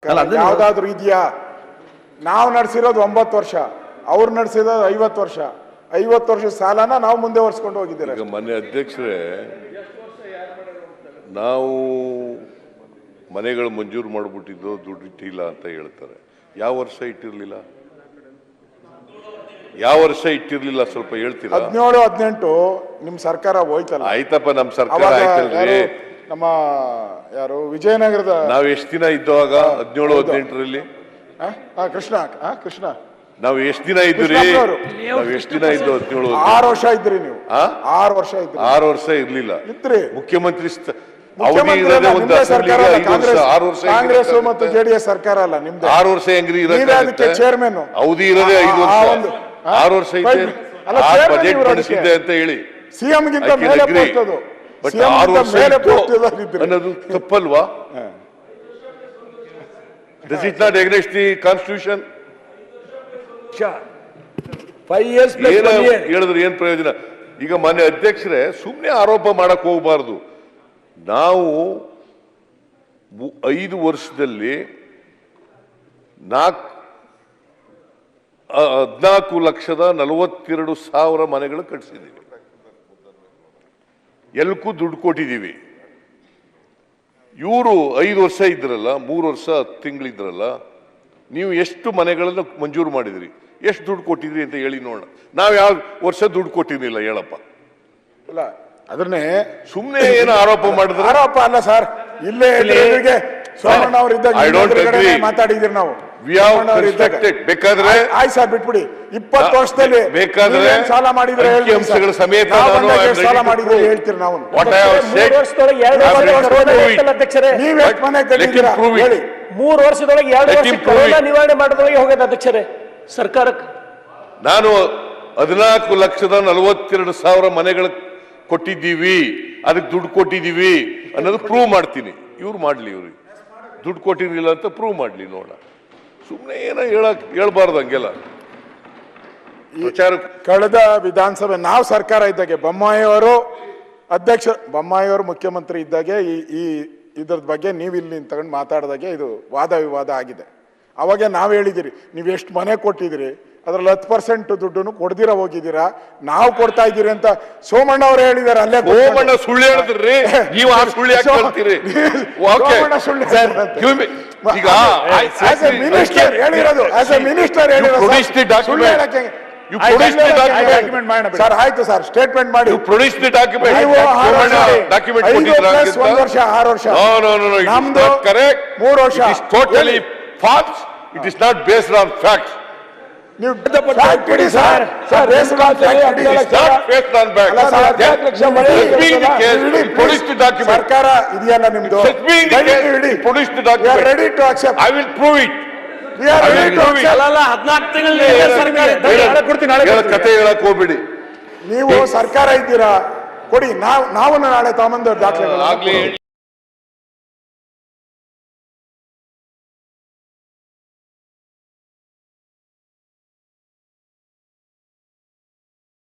ಯಾವ್ದಾದ್ರು ಇದೆಯಾ? ನಾವು ನಡೆಸಿರೋದು 9 ವರ್ಷ, ಅವ್ರು ನಡೆಸಿರೋದು 50 ವರ್ಷ. 50 ವರ್ಷದ ಸಾಲನ ನಾವು ಮುಂದೆ ಒರೆಸ್ಕೊಂಡು ಹೋಗಿದ್ದೀರಾ. ಈಗ ಮನೆ ಅಧ್ಯಕ್ಷರೇ, ನಾವು ಮನೆಗಳು ಮಂಜೂರು ಮಾಡಿಬಿಟ್ಟಿದ್ದು ದುಡ್ಡು ಇಟ್ಟಿಲ್ಲ ಅಂತ ಹೇಳ್ತಾರೆ. ಯಾವ ವರ್ಷ ಇಟ್ಟಿರ್ಲಿಲ್ಲ? ಯಾವ ವರ್ಷ ಇಟ್ಟಿರ್ಲಿಲ್ಲ ಸ್ವಲ್ಪ ಹೇಳ್ತೀರಾ? 17, 18 ನಿಮ್ ಸರ್ಕಾರ ಹೋಯ್ತಲ್ಲ. ಆಯ್ತಪ್ಪ, ನಮ್ ಸರ್ಕಾರ ಆಯ್ತಲ್ರಿ. ನಮ್ಮ ಯಾರು ವಿಜಯನಗರದ ನಾವ್ ಎಷ್ಟು ದಿನ ಇದ್ದಾಗ 17, 18ರಲ್ಲಿ ಕೃಷ್ಣ ನಾವ್ ಎಷ್ಟು ದಿನ ಇದ್ರಿ? ನಾವ್ ಎಷ್ಟು ದಿನ ಇದ್ದು? 17, 6 ವರ್ಷ ಇದ್ರಿ ನೀವು. 6 ವರ್ಷ ಇದ್ರಿ. 6 ವರ್ಷ ಇರ್ಲಿಲ್ಲ ಇದ್ರಿ. ಮುಖ್ಯಮಂತ್ರಿ ಅವಧಿ ಇರೋದೇ ಒಂದು ಅಸೆಂಬ್ಲಿಗೆ 5 ವರ್ಷ. 6 ವರ್ಷ ಕಾಂಗ್ರೆಸ್ ಮತ್ತು ಜೆಡಿಎಸ್ ಸರ್ಕಾರ ಅಲ್ಲ ನಿಮ್ದು. 6 ವರ್ಷ ಹೆಂಗ್ರಿ ಅದಕ್ಕೆ ಚೇರ್ಮನ್ ಅವಧಿ ಇರೋದೇ 5 ವರ್ಷ. 6 ವರ್ಷ ಇದೆ. ಬಜೆಟ್ ಮಂಡಿಸಿದ್ದೆ ಅಂತ ಹೇಳಿ ಸಿಎಂ ಗಿಂತ ಮೇಲೆ ಪೋಸ್ಟ್ ಅದು. ಬಟ್ 6 ವರ್ಷ ಅನ್ನೋದು ತಪ್ಪಲ್ವಾ? Does it not against the constitution? 5 years ಹೇಳಿದ್ರೆ ಏನ್ ಪ್ರಯೋಜನ? ಈಗ ಮಾನ್ಯ ಅಧ್ಯಕ್ಷರೇ, ಸುಮ್ಮನೆ ಆರೋಪ ಮಾಡಕ್ ಹೋಗಬಾರ್ದು. ನಾವು 5 ವರ್ಷದಲ್ಲಿ 14,42,000 ಮನೆಗಳು ಕಟ್ಟಿಸಿದ್ದೀವಿ. ಎಲ್ಲಕ್ಕೂ ದುಡ್ಡು ಕೊಟ್ಟಿದ್ದೀವಿ. ಇವರು 5 ವರ್ಷ ಇದ್ರಲ್ಲ, 3 ವರ್ಷ 10 ತಿಂಗಳಿದ್ರಲ್ಲ, ನೀವು ಎಷ್ಟು ಮನೆಗಳನ್ನು ಮಂಜೂರು ಮಾಡಿದ್ರಿ, ಎಷ್ಟು ದುಡ್ಡು ಕೊಟ್ಟಿದ್ರಿ ಅಂತ ಹೇಳಿ ನೋಡೋಣ. ನಾವ್ ಯಾವ ವರ್ಷ ದುಡ್ಡು ಕೊಟ್ಟಿರ್ಲಿಲ್ಲ ಹೇಳಪ್ಪ. ಅಲ್ಲ, ಅದನ್ನೇ ಸುಮ್ನೆ ಏನು ಆರೋಪ ಮಾಡಿದ್ರೆ ಆರೋಪ ಅಲ್ಲ ಸರ್. ಇಲ್ಲೇ ಸೋಮಣ್ಣ ಅವರು ಇದ್ದಾಗ ಮಾತಾಡಿದ್ರಿ ನಾವು. ಬೇಕಾದ್ರೆ ಆಯ್ತು ಸರ್, ಬಿಟ್ಬಿಡಿ. 20 ವರ್ಷದಲ್ಲಿ ಬೇಕಾದ್ರೆ ಸಾಲ ಮಾಡಿದ್ರೆ ಅಂಶಗಳ ಸಮೇತ ಸಾಲ ಮಾಡಿದ್ರೆ ಹೇಳ್ತೀರಿ ನಾವು. ನೀವ್ ಎಷ್ಟು ಮನೆ ಕಟ್ಟಿದ್ದೀರಾ ಹೇಳಿ? 3 ವರ್ಷದೊಳಗೆ 2 ವರ್ಷ ಕೊರೋನಾ ನಿವಾರಣೆ ಮಾಡಿದೊಳಗೆ ಹೋಗೋದು ಅಧ್ಯಕ್ಷರೇ ಸರ್ಕಾರಕ್ಕೆ. ನಾನು 14,42,000 ಮನೆಗಳು ಕೊಟ್ಟಿದ್ದೀವಿ, ಅದಕ್ಕೆ ದುಡ್ಡು ಕೊಟ್ಟಿದ್ದೀವಿ ಅನ್ನೋದು ಪ್ರೂವ್ ಮಾಡ್ತೀನಿ. ಇವ್ರು ಮಾಡ್ಲಿ, ಇವ್ರಿಗೆ ದುಡ್ಡು ಕೊಟ್ಟಿರ್ಲಿಲ್ಲ ಅಂತ ಪ್ರೂವ್ ಮಾಡ್ಲಿ ನೋಡ. ಸುಮ್ಮನೆ ಏನೋ ಹೇಳ್ಬಾರ್ದು ಹಂಗೆಲ್ಲ ವಿಚಾರ. ಕಳೆದ ವಿಧಾನಸಭೆ ನಾವು ಸರ್ಕಾರ ಇದ್ದಾಗೆ ಬೊಮ್ಮಾಯಿಯವರು ಮುಖ್ಯಮಂತ್ರಿ ಇದ್ದಾಗೆ ಈ ಇದ್ರ ಬಗ್ಗೆ ನೀವು ಇಲ್ಲಿ ತಗೊಂಡು ಮಾತಾಡಿದಾಗೆ ಇದು ವಾದ ವಿವಾದ ಆಗಿದೆ. ಅವಾಗ ನಾವು ಹೇಳಿದಿರಿ, ನೀವು ಎಷ್ಟು ಮನೆ ಕೊಟ್ಟಿದ್ದೀರಿ, ಅದ್ರಲ್ಲಿ 10% ದುಡ್ಡನ್ನು ಕೊಡ್ದಿರ ಹೋಗಿದ್ದೀರಾ, ನಾವು ಕೊಡ್ತಾ ಇದ್ದೀರಿ ಅಂತ ಸೋಮಣ್ಣ ಅವರು ಹೇಳಿದಾರೆ. ಅಲ್ಲೇ ಸೋಮಣ್ಣ ಸುಳ್ಳು ಹೇಳಿದ್ರಿ, ನೀವು ಆ ಸುಳ್ಳು ಯಾಕೆ ಹೇಳ್ತೀರಿ? ಈಗ ಮಿನಿಸ್ಟರ್ ಹೇಳಿರೋದು, ಮಿನಿಸ್ಟರ್ ಹೇಳಿರೋದು ಸರ್. ಆಯ್ತು ಸರ್, ಸ್ಟೇಟ್ಮೆಂಟ್ ಮಾಡಿ. Produce the document. 1 ವರ್ಷ 6 ವರ್ಷ ನಮ್ದು ಕರೆಕ್ಟ್. 3 ವರ್ಷ totally false. It is not based on facts. ನೀವು ಕೊಡಿ ಸರ್. ಸರ್ಕಾರ ಇದೆಯಲ್ಲ ನಿಮ್ದು, ready to accept. I will prove it. 14 ತಿಂಗಳು ಕತೆ ಹೇಳಕ್ ಹೋಗ್ಬಿಡಿ. ನೀವು ಸರ್ಕಾರ ಇದ್ದೀರಾ, ಕೊಡಿ. ನಾವು ನಾಳೆ ತಗೊಂಬಂದ ದಾಖಲೆಗಳು